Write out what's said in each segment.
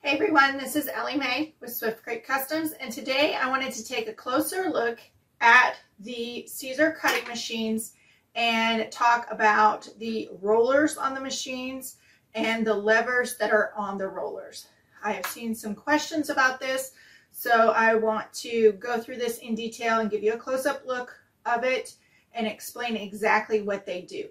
Hey everyone, this is Ellie Mae with Swift Creek Customs, and today I wanted to take a closer look at the Siser cutting machines and talk about the rollers on the machines and the levers that are on the rollers. I have seen some questions about this, so I want to go through this in detail and give you a close-up look of it and explain exactly what they do.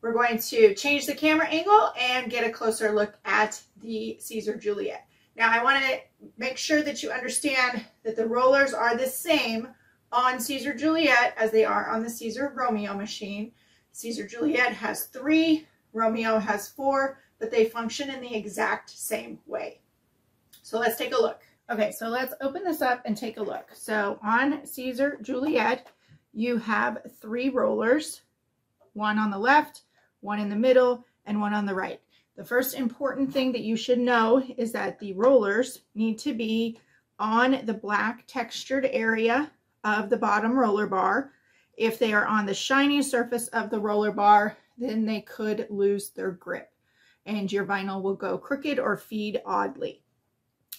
We're going to change the camera angle and get a closer look at the Siser Juliet. Now I want to make sure that you understand that the rollers are the same on Siser Juliet as they are on the Siser Romeo machine. Siser Juliet has 3, Romeo has 4, but they function in the exact same way. So let's take a look. Okay, so let's open this up and take a look. So on Siser Juliet, you have 3 rollers, one on the left, one in the middle, and one on the right. The first important thing that you should know is that the rollers need to be on the black textured area of the bottom roller bar. If they are on the shiny surface of the roller bar, then they could lose their grip and your vinyl will go crooked or feed oddly.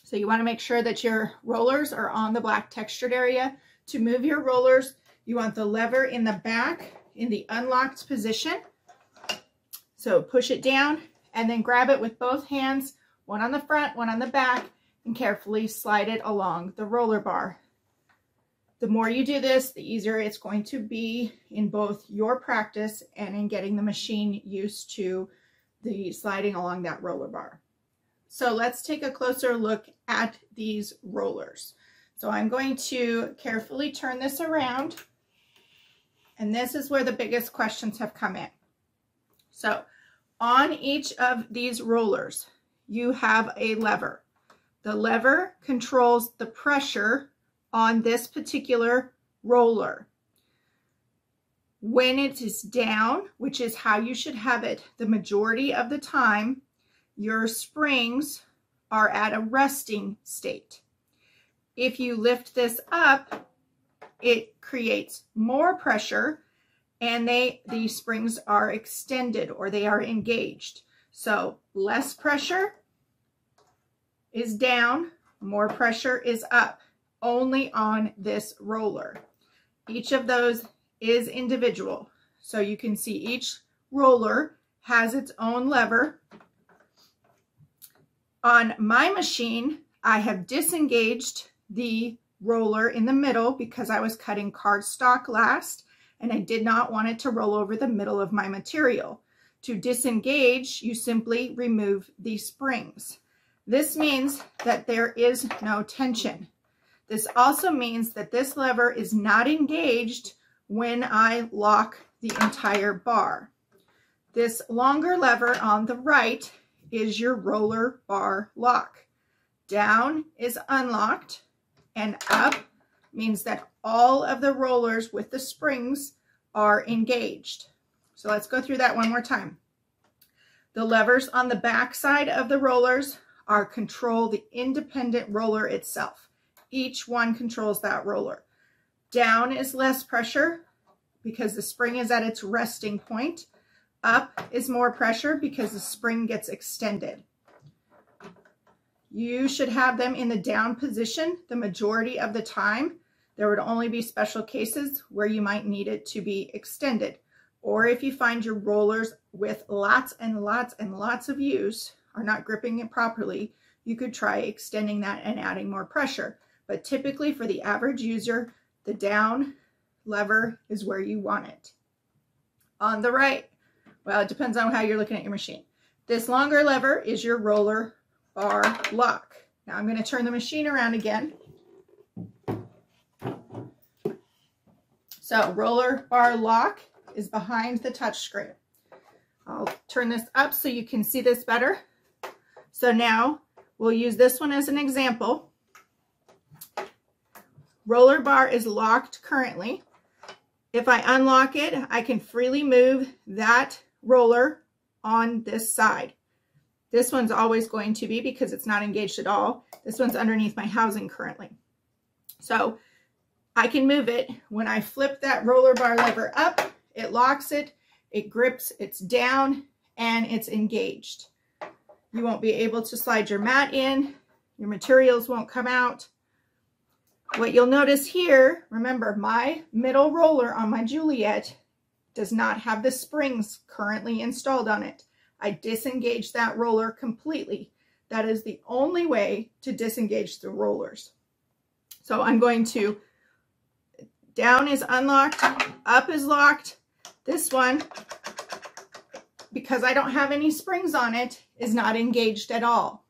So you want to make sure that your rollers are on the black textured area. To move your rollers, you want the lever in the back in the unlocked position. So push it down and then grab it with both hands, one on the front, one on the back, and carefully slide it along the roller bar. The more you do this, the easier it's going to be in both your practice and in getting the machine used to the sliding along that roller bar. So let's take a closer look at these rollers. So I'm going to carefully turn this around, and this is where the biggest questions have come in. So on each of these rollers, you have a lever. The lever controls the pressure on this particular roller. When it is down, which is how you should have it the majority of the time, your springs are at a resting state. If you lift this up, it creates more pressure and the springs are extended or they are engaged. So less pressure is down, more pressure is up, only on this roller. Each of those is individual. So you can see each roller has its own lever. On my machine, I have disengaged the roller in the middle because I was cutting cardstock last and I did not want it to roll over the middle of my material. To disengage, you simply remove the springs. This means that there is no tension. This also means that this lever is not engaged when I lock the entire bar. This longer lever on the right is your roller bar lock. Down is unlocked and up means that all of the rollers with the springs are engaged. So let's go through that one more time. The levers on the back side of the rollers control the independent roller itself. Each one controls that roller. Down is less pressure because the spring is at its resting point. Up is more pressure because the spring gets extended. You should have them in the down position the majority of the time. There would only be special cases where you might need it to be extended. Or if you find your rollers with lots and lots and lots of use are not gripping it properly, you could try extending that and adding more pressure. But typically for the average user, the down lever is where you want it. On the right, well, it depends on how you're looking at your machine. This longer lever is your roller bar lock. Now I'm going to turn the machine around again. So roller bar lock is behind the touch screen. I'll turn this up so you can see this better. So now we'll use this one as an example. Roller bar is locked currently. If I unlock it, I can freely move that roller on this side. This one's always going to be because it's not engaged at all. This one's underneath my housing currently. So I can move it. When I flip that roller bar lever up, it locks it, it grips, it's down, and it's engaged. You won't be able to slide your mat in. Your materials won't come out. What you'll notice here, remember my middle roller on my Juliet does not have the springs currently installed on it. I disengaged that roller completely. That is the only way to disengage the rollers. So I'm going to, down is unlocked, up is locked. This one, because I don't have any springs on it, is not engaged at all.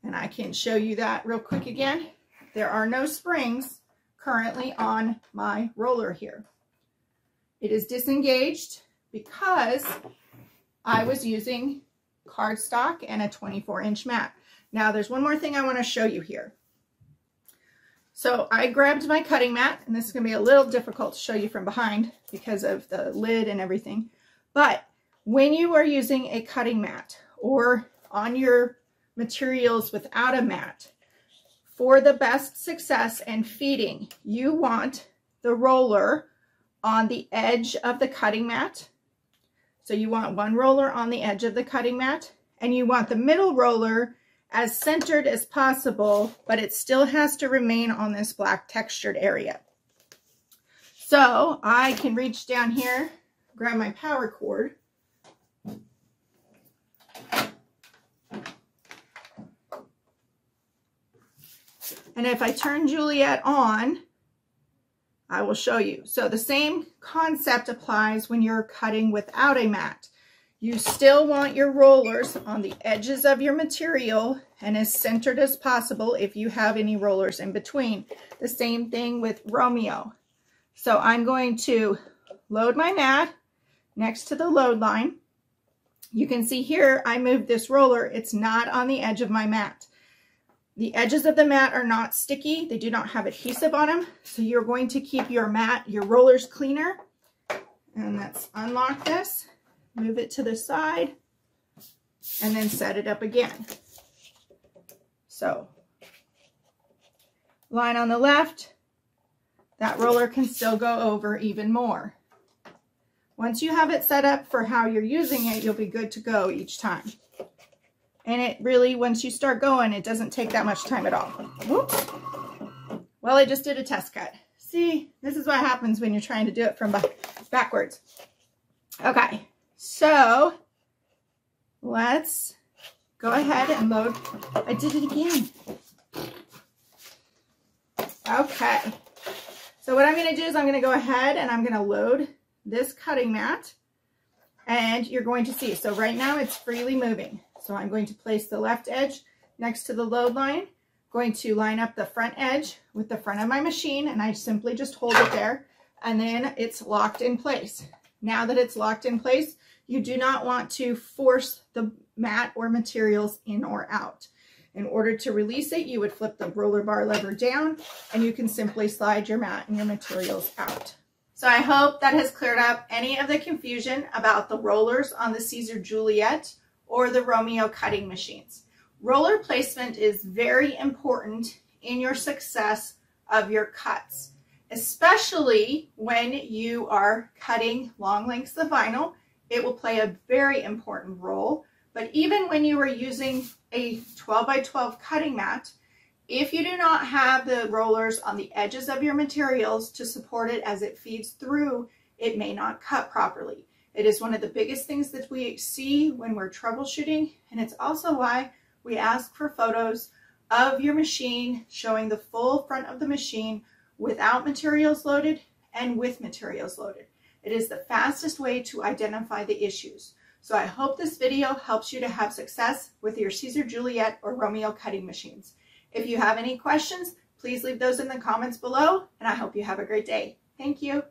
And I can show you that real quick again. There are no springs currently on my roller here. It is disengaged because I was using cardstock and a 24-inch mat. Now there's one more thing I want to show you here. So I grabbed my cutting mat, and this is going to be a little difficult to show you from behind because of the lid and everything. But when you are using a cutting mat or on your materials without a mat, for the best success and feeding, you want the roller on the edge of the cutting mat. So you want one roller on the edge of the cutting mat, and you want the middle roller as centered as possible, but it still has to remain on this black textured area. So I can reach down here, grab my power cord, and if I turn Juliet on, I will show you. So the same concept applies when you're cutting without a mat. You still want your rollers on the edges of your material and as centered as possible if you have any rollers in between. The same thing with Romeo. So I'm going to load my mat next to the load line. You can see here I moved this roller. It's not on the edge of my mat. The edges of the mat are not sticky. They do not have adhesive on them. So you're going to keep your mat, your rollers cleaner. And let's unlock this, move it to the side, and then set it up again. So line on the left, that roller can still go over even more. Once you have it set up for how you're using it, you'll be good to go each time. And it really, once you start going, it doesn't take that much time at all. Whoops. Well, I just did a test cut. See, this is what happens when you're trying to do it from backwards. Okay, so let's go ahead and load. I did it again. Okay, so what I'm going to do is I'm going to go ahead and I'm going to load this cutting mat. And you're going to see, so right now it's freely moving. So I'm going to place the left edge next to the load line, going to line up the front edge with the front of my machine, and I simply just hold it there, and then it's locked in place. Now that it's locked in place, you do not want to force the mat or materials in or out. In order to release it, you would flip the roller bar lever down, and you can simply slide your mat and your materials out. So I hope that has cleared up any of the confusion about the rollers on the Siser Juliet or the Romeo cutting machines. Roller placement is very important in your success of your cuts, especially when you are cutting long lengths of vinyl. It will play a very important role. But even when you are using a 12 by 12 cutting mat, if you do not have the rollers on the edges of your materials to support it as it feeds through, it may not cut properly. It is one of the biggest things that we see when we're troubleshooting, and it's also why we ask for photos of your machine showing the full front of the machine without materials loaded and with materials loaded. It is the fastest way to identify the issues. So I hope this video helps you to have success with your Siser Juliet or Romeo cutting machines. If you have any questions, please leave those in the comments below, and I hope you have a great day. Thank you.